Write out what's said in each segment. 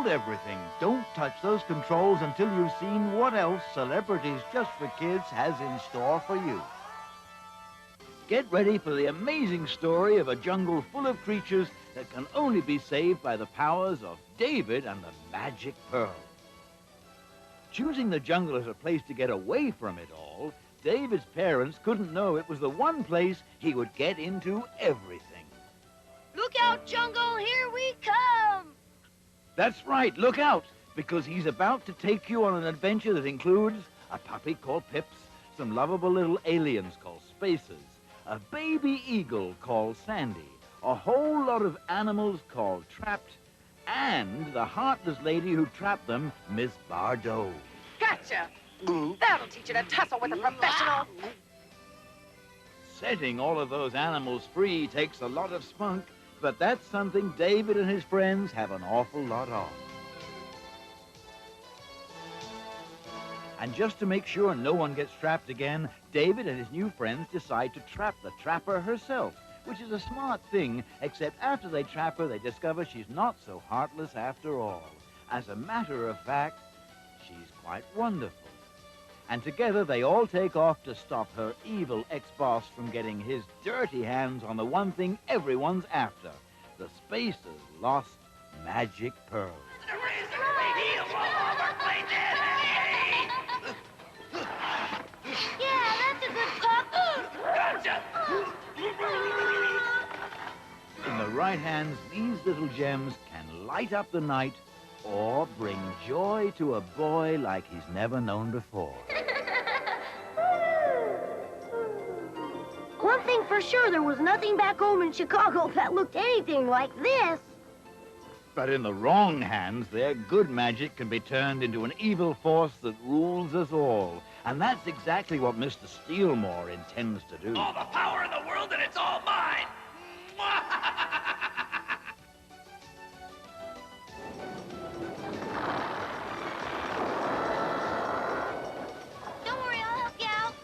hold everything. Don't touch those controls until you've seen what else Celebrities Just for Kids has in store for you. Get ready for the amazing story of a jungle full of creatures that can only be saved by the powers of David and the Magic Pearl. Choosing the jungle as a place to get away from it all, David's parents couldn't know it was the one place he would get into everything. Look out, jungle, here we come! That's right, look out, because he's about to take you on an adventure that includes a puppy called Pips, some lovable little aliens called Spacers, a baby eagle called Sandy, a whole lot of animals called Trapped, and the heartless lady who trapped them, Miss Bardot. Gotcha! That'll teach you to tussle with a professional. Setting all of those animals free takes a lot of spunk, but that's something David and his friends have an awful lot of. And just to make sure no one gets trapped again, David and his new friends decide to trap the trapper herself, which is a smart thing, except after they trap her, they discover she's not so heartless after all. As a matter of fact, she's quite wonderful. And together they all take off to stop her evil ex-boss from getting his dirty hands on the one thing everyone's after, the Spacer's lost Magic Pearl. The reason we heal all over places. Yeah, that's a good pup. Gotcha! In the right hands, these little gems can light up the night or bring joy to a boy like he's never known before. One thing for sure, there was nothing back home in Chicago that looked anything like this. But in the wrong hands, their good magic can be turned into an evil force that rules us all. And that's exactly what Mr. Steelmore intends to do. All the power in the world and it's all mine! Don't worry, I'll help you out.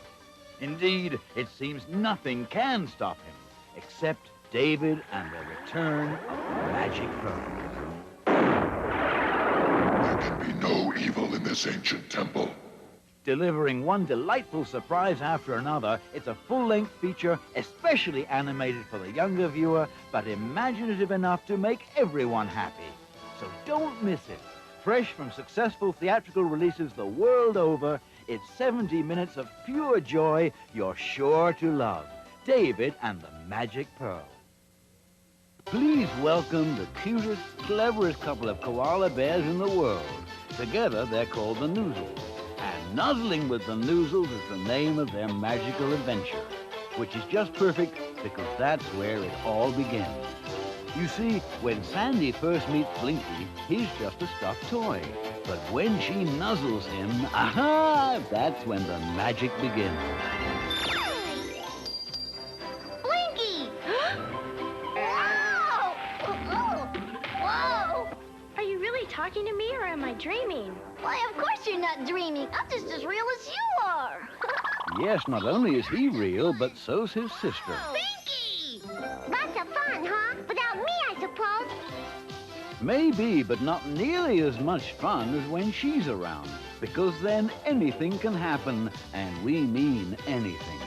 Indeed, it seems nothing can stop him, except David and the return of the Magic Pearl. There can be no evil in this ancient temple. Delivering one delightful surprise after another, it's a full-length feature, especially animated for the younger viewer, but imaginative enough to make everyone happy. So don't miss it. Fresh from successful theatrical releases the world over, it's 70 minutes of pure joy you're sure to love. David and the Magic Pearl. Please welcome the cutest, cleverest couple of koala bears in the world. Together, they're called the Noozles. And Nuzzling with the Noozles is the name of their magical adventure, which is just perfect because that's where it all begins. You see, when Sandy first meets Blinky, he's just a stuffed toy. But when she nuzzles him, aha, that's when the magic begins. Blinky! Whoa! Whoa! Are you really talking to me or am I dreaming? Why, of course you're not dreaming. I'm just as real as you are. Yes, not only is he real, but so's his sister. Blinky! Lots of fun, huh? Without me, I suppose. Maybe, but not nearly as much fun as when she's around, because then anything can happen, and we mean anything.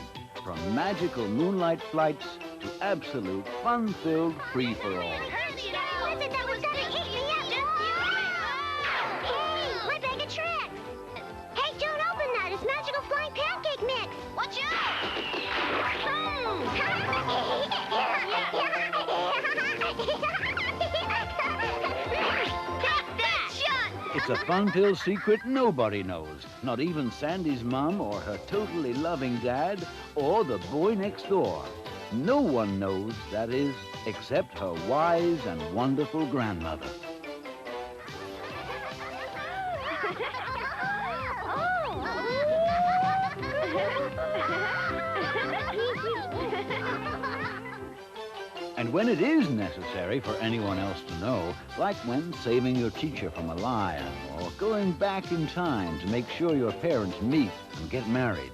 From magical moonlight flights to absolute fun-filled free-for-all. What's it that was gonna eat me up? Hey, my bag of tricks! Hey, don't open that. It's magical flying pancake mix. Watch It's a fun-filled secret nobody knows, not even Sandy's mom or her totally loving dad or the boy next door. No one knows, that is, except her wise and wonderful grandmother. And when it is necessary for anyone else to know, like when saving your teacher from a lion or going back in time to make sure your parents meet and get married,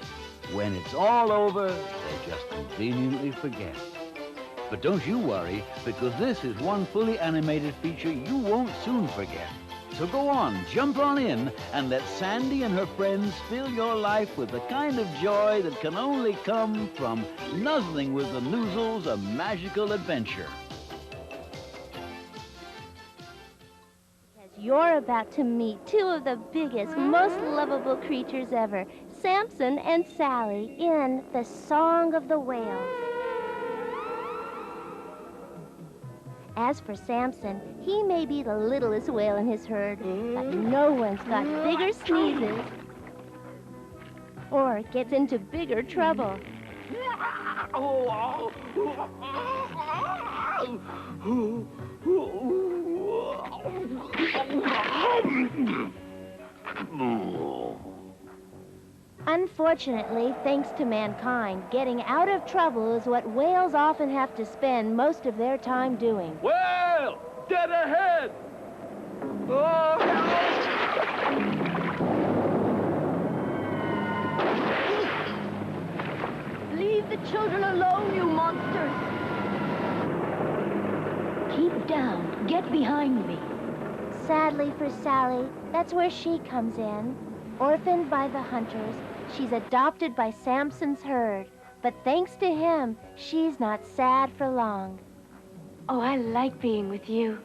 when it's all over, they just conveniently forget. But don't you worry, because this is one fully animated feature you won't soon forget. So go on, jump on in, and let Sandy and her friends fill your life with the kind of joy that can only come from nuzzling with the Noozles, a magical adventure. You're about to meet two of the biggest, most lovable creatures ever, Samson and Sally, in The Song of the Whales. As for Samson, he may be the littlest whale in his herd, but no one's got bigger sneezes or gets into bigger trouble. Unfortunately, thanks to mankind, getting out of trouble is what whales often have to spend most of their time doing. Whale! Dead ahead! Oh, Leave the children alone, you monsters! Keep down. Get behind me. Sadly for Sally, that's where she comes in. Orphaned by the hunters, she's adopted by Samson's herd. But thanks to him, she's not sad for long. Oh, I like being with you.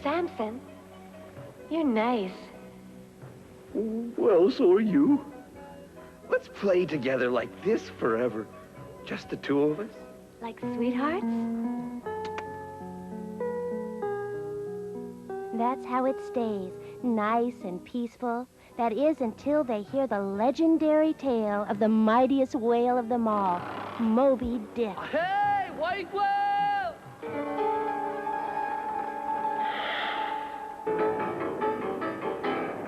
Samson, you're nice. Well, so are you. Let's play together like this forever. Just the two of us. Like sweethearts? That's how it stays, nice and peaceful. That is until they hear the legendary tale of the mightiest whale of them all, Moby Dick. Hey, white whale!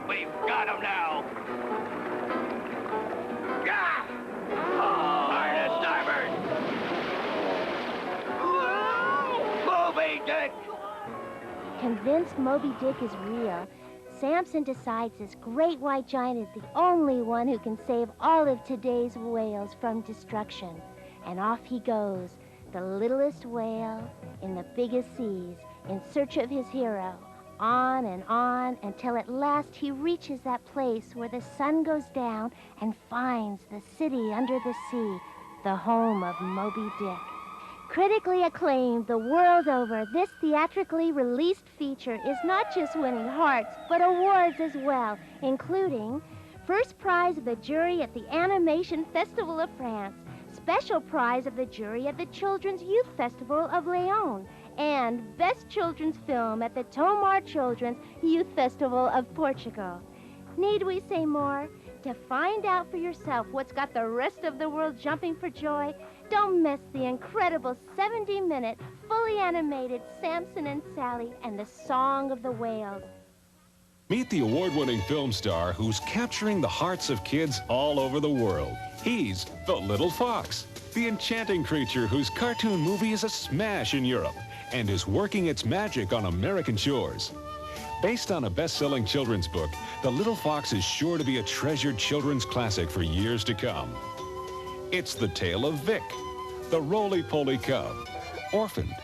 We've got him now. Yeah! Hard as starboard! Moby Dick! Convinced Moby Dick is real, Samson decides this great white giant is the only one who can save all of today's whales from destruction. And off he goes, the littlest whale in the biggest seas, in search of his hero, on, until at last he reaches that place where the sun goes down and finds the city under the sea, the home of Moby Dick. Critically acclaimed the world over, this theatrically released feature is not just winning hearts, but awards as well, including first prize of the jury at the Animation Festival of France, special prize of the jury at the Children's Youth Festival of Lyon, and best children's film at the Tomar Children's Youth Festival of Portugal. Need we say more? To find out for yourself what's got the rest of the world jumping for joy, don't miss the incredible 70-minute, fully animated Samson and Sally and the Song of the Whales. Meet the award-winning film star who's capturing the hearts of kids all over the world. He's the Little Fox, the enchanting creature whose cartoon movie is a smash in Europe and is working its magic on American shores. Based on a best-selling children's book, The Little Fox is sure to be a treasured children's classic for years to come. It's the tale of Vic, the roly-poly cub, orphaned,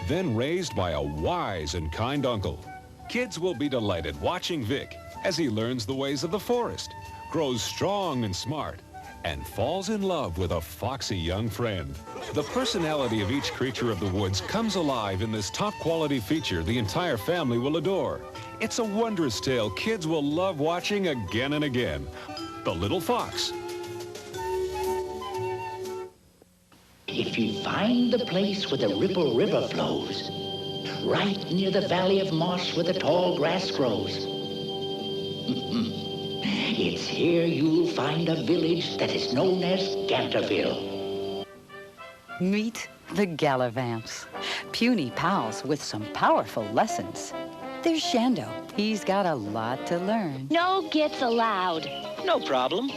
then raised by a wise and kind uncle. Kids will be delighted watching Vic as he learns the ways of the forest, grows strong and smart, and falls in love with a foxy young friend. The personality of each creature of the woods comes alive in this top-quality feature the entire family will adore. It's a wondrous tale kids will love watching again and again. The Little Fox. If you find the place where the Ripple River flows, right near the Valley of Moss where the tall grass grows, it's here you'll find a village that is known as Ganterville. Meet the Gallivants, puny pals with some powerful lessons. There's Shando. He's got a lot to learn. No gifts allowed. No problem.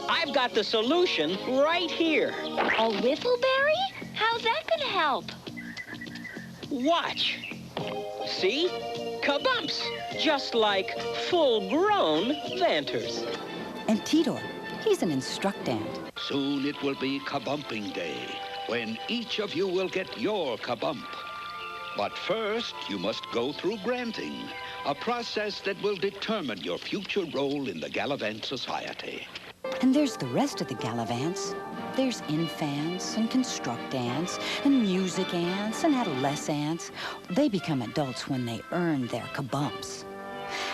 I've got the solution right here. A whiffleberry? How's that gonna help? Watch. See? Kabumps. Just like full-grown Vanters. And Tidor, he's an instructant. Soon it will be kabumping day, when each of you will get your kabump. But first, you must go through granting, A process that will determine your future role in the Gallivant Society. And there's the rest of the Gallivants. There's infants and constructants and music ants and adolescents. They become adults when they earn their kabumps.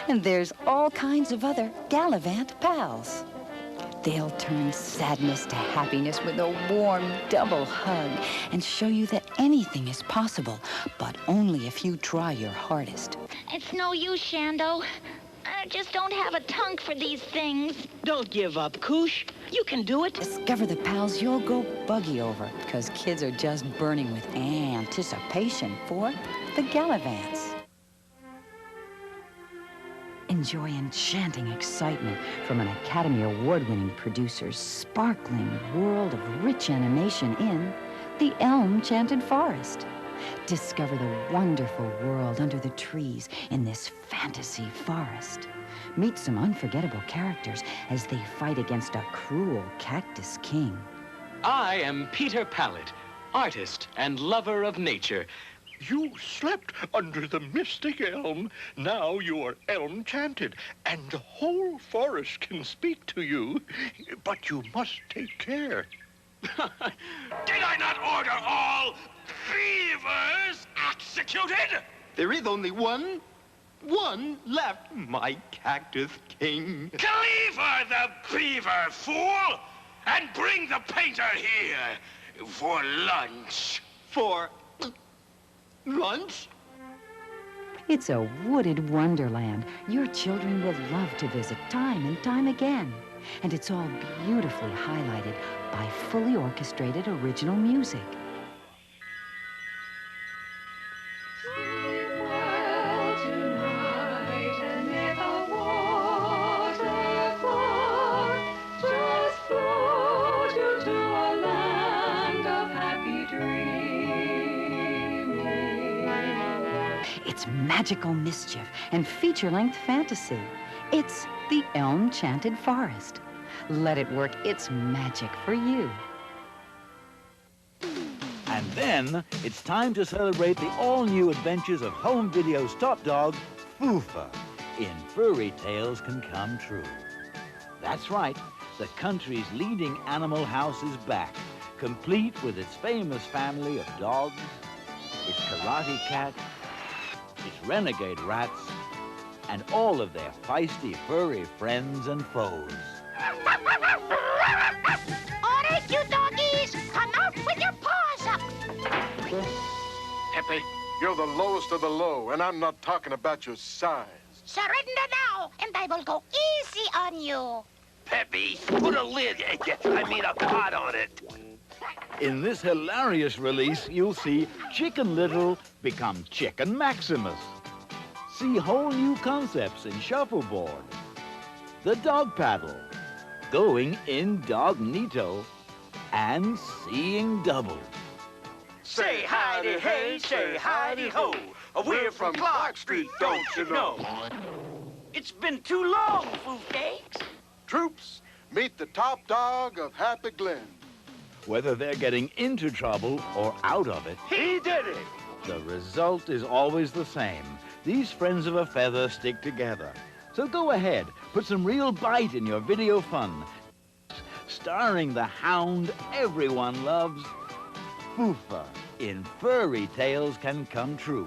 And there's all kinds of other Gallivanting Pals. They'll turn sadness to happiness with a warm double hug and show you that anything is possible, but only if you try your hardest. It's no use, Shando. I just don't have a tongue for these things. Don't give up, Koosh. You can do it. Discover the pals you'll go buggy over, because kids are just burning with anticipation for the Gallivants. Enjoy enchanting excitement from an Academy Award-winning producer's sparkling world of rich animation in the Elm-Chanted Forest. Discover the wonderful world under the trees in this fantasy forest. Meet some unforgettable characters as they fight against a cruel cactus king. I am Peter Pallet, artist and lover of nature. You slept under the mystic elm. Now you are elm-chanted, and the whole forest can speak to you. But you must take care. Did I not order all beavers executed? There is only one left, my cactus king. Cleaver the beaver, fool! And bring the painter here for lunch. For lunch? It's a wooded wonderland your children will love to visit time and time again. And it's all beautifully highlighted by fully orchestrated original music. It's magical mischief and feature-length fantasy. It's the Elm-Chanted Forest. Let it work its magic for you. And then it's time to celebrate the all-new adventures of home video's top dog, Foofa, in Furry Tails Can Come True. That's right, the country's leading animal house is back, complete with its famous family of dogs, its karate cat, its renegade rats, and all of their feisty furry friends and foes. All right, you doggies, come out with your paws up. Pepe, you're the lowest of the low, and I'm not talking about your size. Surrender now, and I will go easy on you. Pepe, put a lid, a pot on it. In this hilarious release, you'll see Chicken Little become Chicken Maximus. See whole new concepts in shuffleboard, the dog paddle, going incognito, and seeing double. Say hidey hey, say hidey ho. We're from Clark Street, don't you know? It's been too long, Foof Cakes. Troops, meet the top dog of Happy Glen. Whether they're getting into trouble or out of it, He did it. the result is always the same. These friends of a feather stick together. So go ahead, put some real bite in your video fun. Starring the hound everyone loves, Foofa in Furry Tails Can Come True.